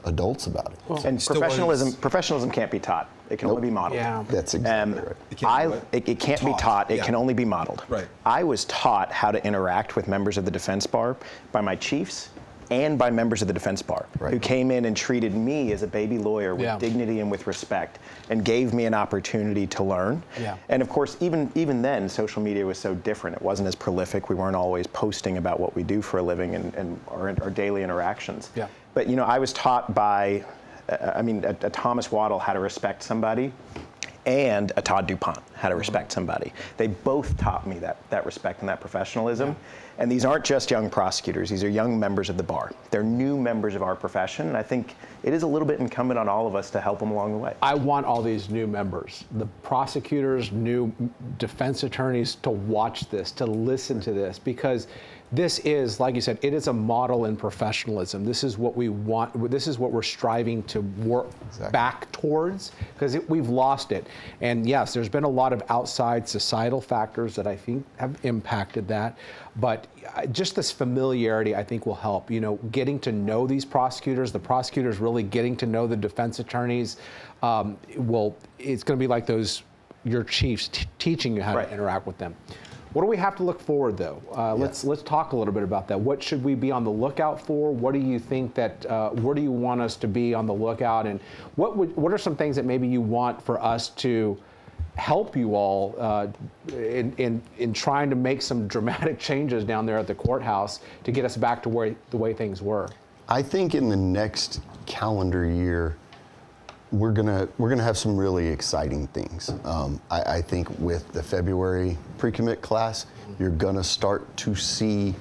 adults about it. Well, And professionalism can't be taught. It can only be modeled. Yeah. That's exactly right. It can't be taught. It can only be modeled. Right. I was taught how to interact with members of the defense bar by my chiefs and by members of the defense bar, who came in and treated me as a baby lawyer with dignity and with respect, and gave me an opportunity to learn. Yeah. And of course, even then, social media was so different. It wasn't as prolific. We weren't always posting about what we do for a living and our daily interactions. Yeah. But I was taught by, a Thomas Waddle how to respect somebody, and a Todd DuPont how to respect somebody. They both taught me that respect and that professionalism. Yeah. And these aren't just young prosecutors, these are young members of the bar. They're new members of our profession, and I think it is a little bit incumbent on all of us to help them along the way. I want all these new members, the prosecutors, new defense attorneys, to watch this, to listen to this, because this is, like you said, it is a model in professionalism. This is what we want. This is what we're striving to work back towards, because we've lost it. And yes, there's been a lot of outside societal factors that I think have impacted that. But just this familiarity, I think, will help. Getting to know these prosecutors, the prosecutors really getting to know the defense attorneys, it's going to be like your chiefs teaching you how to interact with them. What do we have to look forward, though? Let's talk a little bit about that. What should we be on the lookout for? What do you think where do you want us to be on the lookout? And what are some things that maybe you want for us to help you all in trying to make some dramatic changes down there at the courthouse to get us back to the way things were? I think in the next calendar year, we're gonna have some really exciting things. I think with the February pre-commit class, you're gonna start to see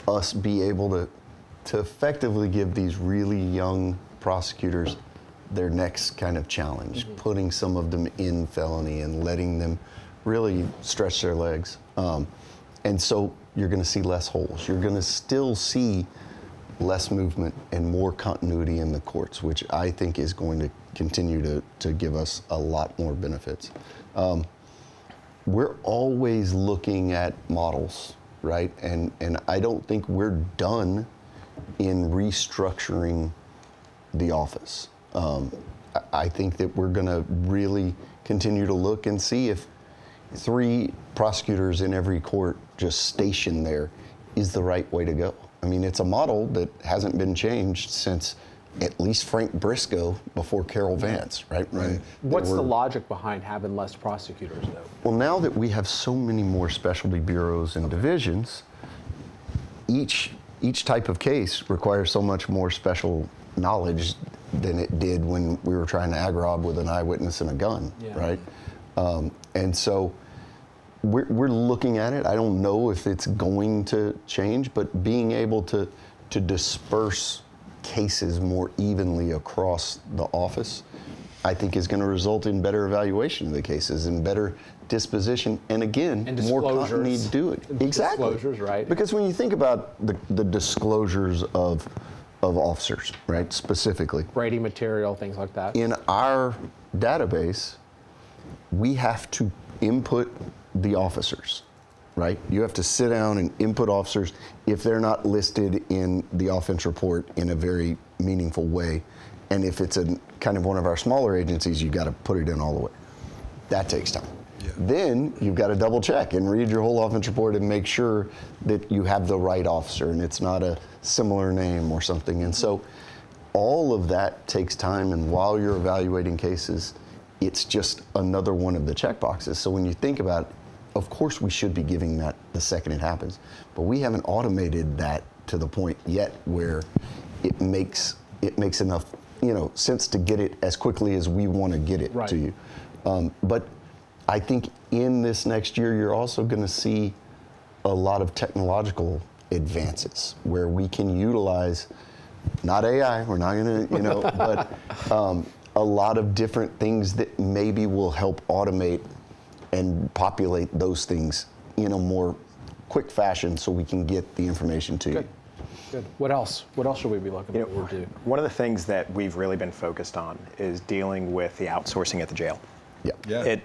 us be able to effectively give these really young prosecutors their next kind of challenge, putting some of them in felony and letting them really stretch their legs. And so you're gonna see less holes. You're gonna still see less movement and more continuity in the courts, which I think is going to continue to give us a lot more benefits. We're always looking at models, right? And I don't think we're done in restructuring the office. I think that we're gonna really continue to look and see if 3 prosecutors in every court just stationed there is the right way to go. I mean, it's a model that hasn't been changed since at least Frank Briscoe before Carol Vance, right? Right. What's the logic behind having less prosecutors, though? Well, now that we have so many more specialty bureaus and divisions, each type of case requires so much more special knowledge than it did when we were trying to ag-rob with an eyewitness and a gun, right? And so we're looking at it. I don't know if it's going to change, but being able to disperse cases more evenly across the office, I think is going to result in better evaluation of the cases and better disposition, and again, And more disclosures. continuity to do it. Exactly. Disclosures, right. Because when you think about the disclosures of officers, right, specifically, Brady material, things like that. in our database, we have to input the officers, right? You have to sit down and input officers if they're not listed in the offense report in a very meaningful way. And if it's a kind of one of our smaller agencies, you've got to put it in all the way. That takes time. Yeah. Then you've got to double check and read your whole offense report and make sure that you have the right officer and it's not a similar name or something. And so all of that takes time, and while you're evaluating cases, it's just another one of the check boxes. So when you think about it, of course we should be giving that the second it happens, but we haven't automated that to the point yet where it makes enough sense to get it as quickly as we want to get it Right. to you. But I think in this next year, you're also going to see a lot of technological advances where we can utilize, not AI, we're not going to, but a lot of different things that maybe will help automate and populate those things in a more quick fashion so we can get the information to you. Good. What else? What else should we be looking forward to? One of the things that we've really been focused on is dealing with the outsourcing at the jail. Yeah.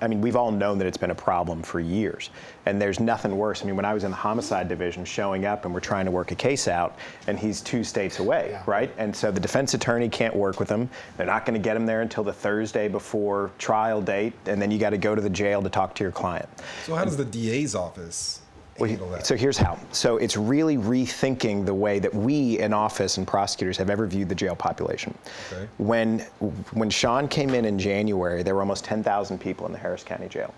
I mean, we've all known that it's been a problem for years, and there's nothing worse. I mean, when I was in the homicide division, showing up and we're trying to work a case out, and he's 2 states away, right? And so the defense attorney can't work with him. They're not going to get him there until the Thursday before trial date, and then you got to go to the jail to talk to your client. So how does the DA's office handle that? So here's how. So it's really rethinking the way that we in office and prosecutors have ever viewed the jail population. Okay. When Sean came in January, there were almost 10,000 people in the Harris County Jail.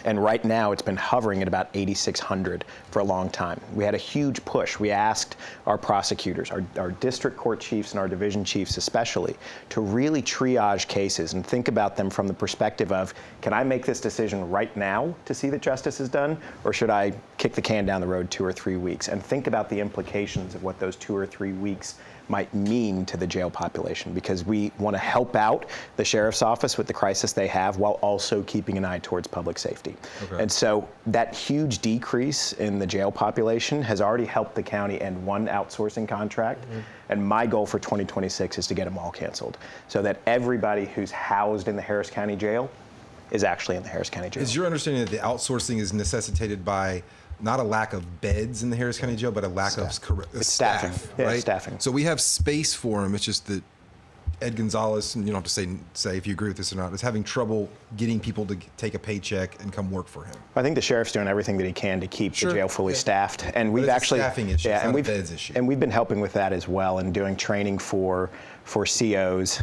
And right now, it's been hovering at about 8,600 for a long time. We had a huge push. We asked our prosecutors, our district court chiefs and our division chiefs especially, to really triage cases and think about them from the perspective of, can I make this decision right now to see that justice is done, or should I kick the can down the road 2 or 3 weeks? And think about the implications of what those 2 or 3 weeks might mean to the jail population, because we want to help out the sheriff's office with the crisis they have while also keeping an eye towards public safety. Okay. And so that huge decrease in the jail population has already helped the county end 1 outsourcing contract. Mm-hmm. And my goal for 2026 is to get them all canceled so that everybody who's housed in the Harris County Jail is actually in the Harris County Jail. Is your understanding that the outsourcing is necessitated by not a lack of beds in the Harris County Jail, but a lack of staffing. staff, Yeah, right? staffing. So we have space for them. It's just that Ed Gonzalez, and you don't have to say if you agree with this or not, is having trouble getting people to take a paycheck and come work for him. I think the sheriff's doing everything that he can to keep Sure. the jail fully Yeah. staffed, and we've it's a actually staffing issue, it's and not a we've beds issue. and we've been helping with that as well, and doing training for COs.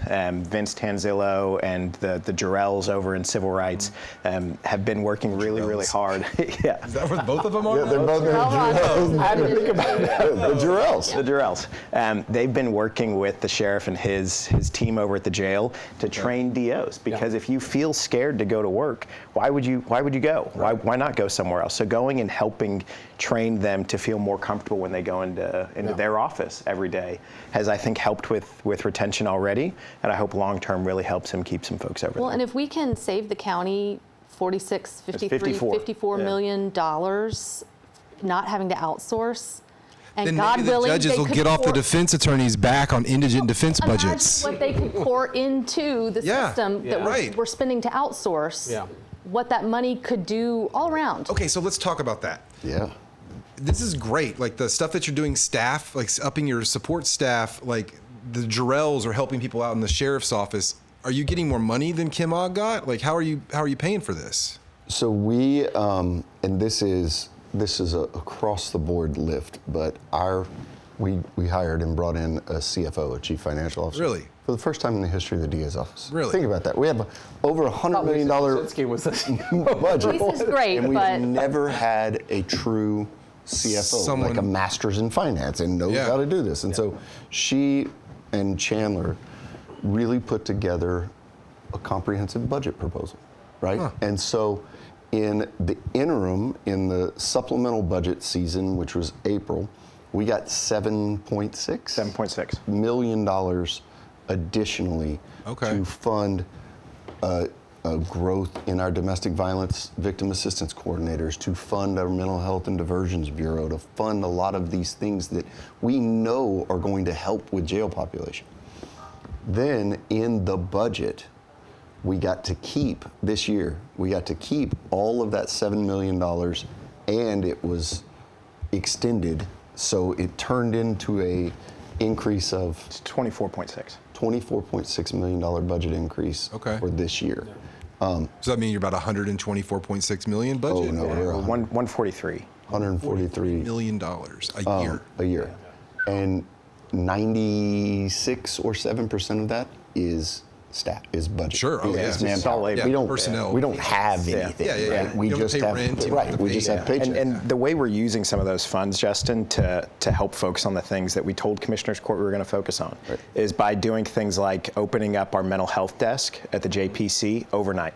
Vince Tanzillo and the Jarrells over in civil rights have been working really hard. Yeah. Is that what both of them are? Yeah, they're both I didn't think about that. the Jarrells. The Jarrells. They've been working with the sheriff and his team over at the jail to train DOs, because if you feel scared to go to work, why would you go? Why not go somewhere else? So going and helping train them to feel more comfortable when they go into their office every day has, I think, helped with retention already, and I hope long term really helps him keep some folks over Well, there. and if we can save the county 46, 53, 54. $54 Yeah. million not having to outsource, and Then God maybe the willing, judges they will could get off the pour- defense attorneys back on indigent defense budgets. Imagine what they could pour into the Yeah. system that Yeah. Right. we're spending to outsource. Yeah. What that money could do all around. Okay, so let's talk about that. Yeah. This is great. Like the stuff that you're doing, staff, like upping your support staff, like the Jarrells are helping people out in the sheriff's office. are you getting more money than Kim Ogg got? Like, how are you paying for this? So we, and this is a across the board lift, but we hired and brought in a CFO, a chief financial officer. Really? For the first time in the history of the DA's office. Really? Think about that. We have over $100 million was the budget. Lisa's great, and we've but never had a true CFO, like a master's in finance and knows how to do this. And so she and Chandler really put together a comprehensive budget proposal, right? Huh. And so in the interim, in the supplemental budget season, which was April, we got $7.6 million additionally to fund growth in our domestic violence victim assistance coordinators, to fund our mental health and diversions bureau, to fund a lot of these things that we know are going to help with jail population. Then in the budget, we got to keep this year, we got to keep all of that $7 million, and it was extended. So it turned into a increase of It's 24.6. $24.6 million budget increase for this year. Does that mean you're about $124.6 million budget? Oh no, we're 143. $143 million a year. a year, and 96 or 7% of that is staff, is budget. Sure. Oh, yeah. It's manpower. Yeah, We don't personnel. We don't have anything. Yeah. Right? We You don't just pay have rent, you don't right. have to We pay- just have paychecks. And the way we're using some of those funds, Justin, to help folks on the things that we told Commissioners Court we were going to focus on, is by doing things like opening up our mental health desk at the JPC overnight.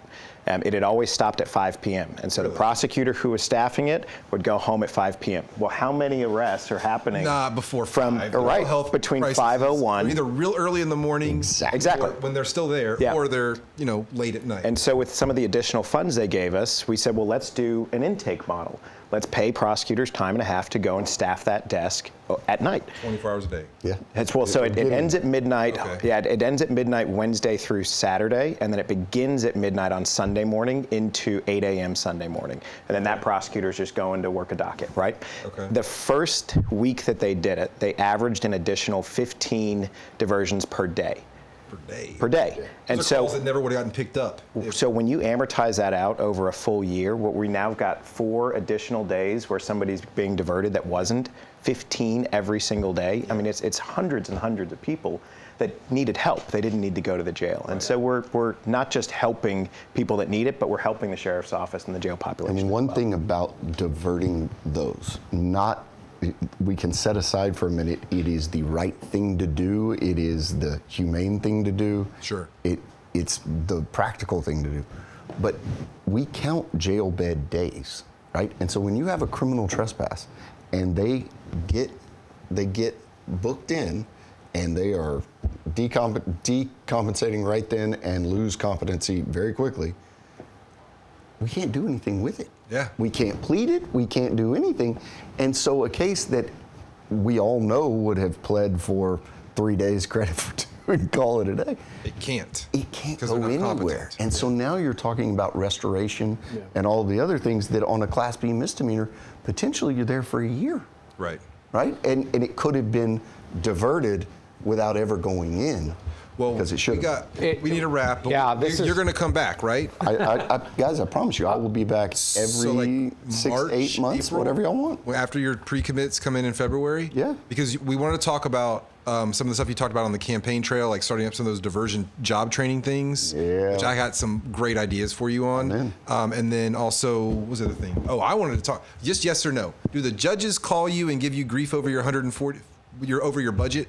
It had always stopped at 5 p.m. And so the prosecutor who was staffing it would go home at 5 p.m. Well, how many arrests are happening? Before from 5. right Health between crises 5:01. are either real early in the morning, Exactly. or when they're still there, Yeah. or they're late at night. And so with some of the additional funds they gave us, we said, well, let's do an intake model. Let's pay prosecutors time and a half to go and staff that desk at night. 24 hours a day. Yeah. So it ends at midnight. Okay. Yeah, it ends at midnight Wednesday through Saturday, and then it begins at midnight on Sunday morning into 8 a.m. Sunday morning. And then that prosecutor's just going to work a docket, right? Okay. The first week that they did it, they averaged an additional 15 diversions per day. Per day. And And so calls so that never would have gotten picked up. so when you amortize that out over a full year, what we now got 4 additional days where somebody's being diverted that wasn't, 15 every single day. I mean, it's hundreds and hundreds of people that needed help. They didn't need to go to the jail. And so we're not just helping people that need it, but we're helping the sheriff's office and the jail I population. mean, one thing about diverting those, we can set aside for a minute, it is the right thing to do, it is the humane thing to do. Sure. It's the practical thing to do. But we count jail bed days, right? And so when you have a criminal trespass and they get booked in and they are decompensating right then and lose competency very quickly, we can't do anything with it. Yeah. We can't plead it. We can't do anything. And so a case that we all know would have pled for 3 days credit for 2 and call it a day. It can't. It can't 'Cause go they're not anywhere. competent. And so now you're talking about restoration and all the other things that on a Class B misdemeanor, potentially you're there for a year, Right. right? And it could have been diverted without ever going in. Well, because it should. we need a wrap. But Yeah, this you're is- going to come back, right? Guys, I promise you, I will be back every So, like, 6 March, 8 months, April? whatever y'all want. After your pre-commits come in February? Yeah. Because we wanted to talk about some of the stuff you talked about on the campaign trail, like starting up some of those diversion job training things, which I got some great ideas for you on. And then also, what was the other thing? Oh, I wanted to talk, just yes or no. Do the judges call you and give you grief over your 140, over your budget?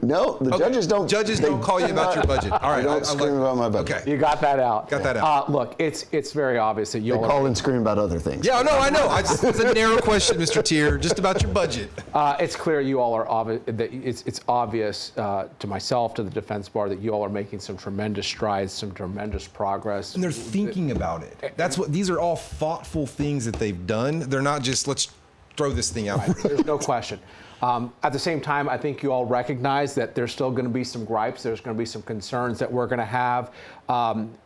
No, the judges don't. Judges don't call you about your budget. All right. They don't scream about my budget. Okay. You got that out. Got that out. Look, it's very obvious that They y'all call and scream about other things. Yeah, no, I know. It's a narrow question, Mr. Teare, just about your budget. It's clear you all are obvious. It's obvious to myself, to the defense bar, that you all are making some tremendous strides, some tremendous progress. And they're thinking about it. That's what, these are all thoughtful things that they've done. They're not just, let's throw this thing out. There's no question. At the same time, I think you all recognize that there's still going to be some gripes. There's going to be some concerns that we're going to have.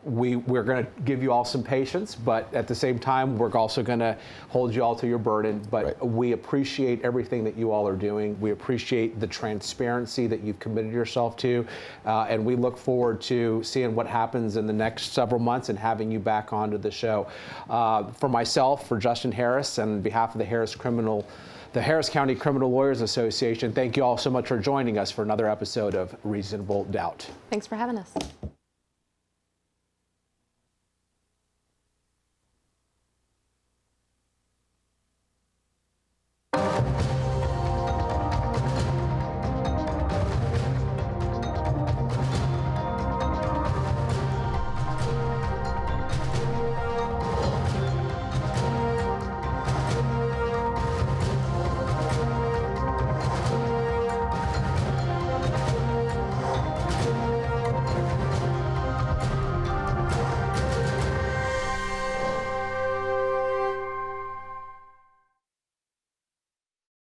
We're going to give you all some patience, but at the same time, we're also going to hold you all to your burden. But Right. we appreciate everything that you all are doing. We appreciate the transparency that you've committed yourself to, and we look forward to seeing what happens in the next several months and having you back onto the show. For myself, for Justin Harris, and on behalf of the Harris County Criminal Lawyers Association, thank you all so much for joining us for another episode of Reasonable Doubt. Thanks for having us.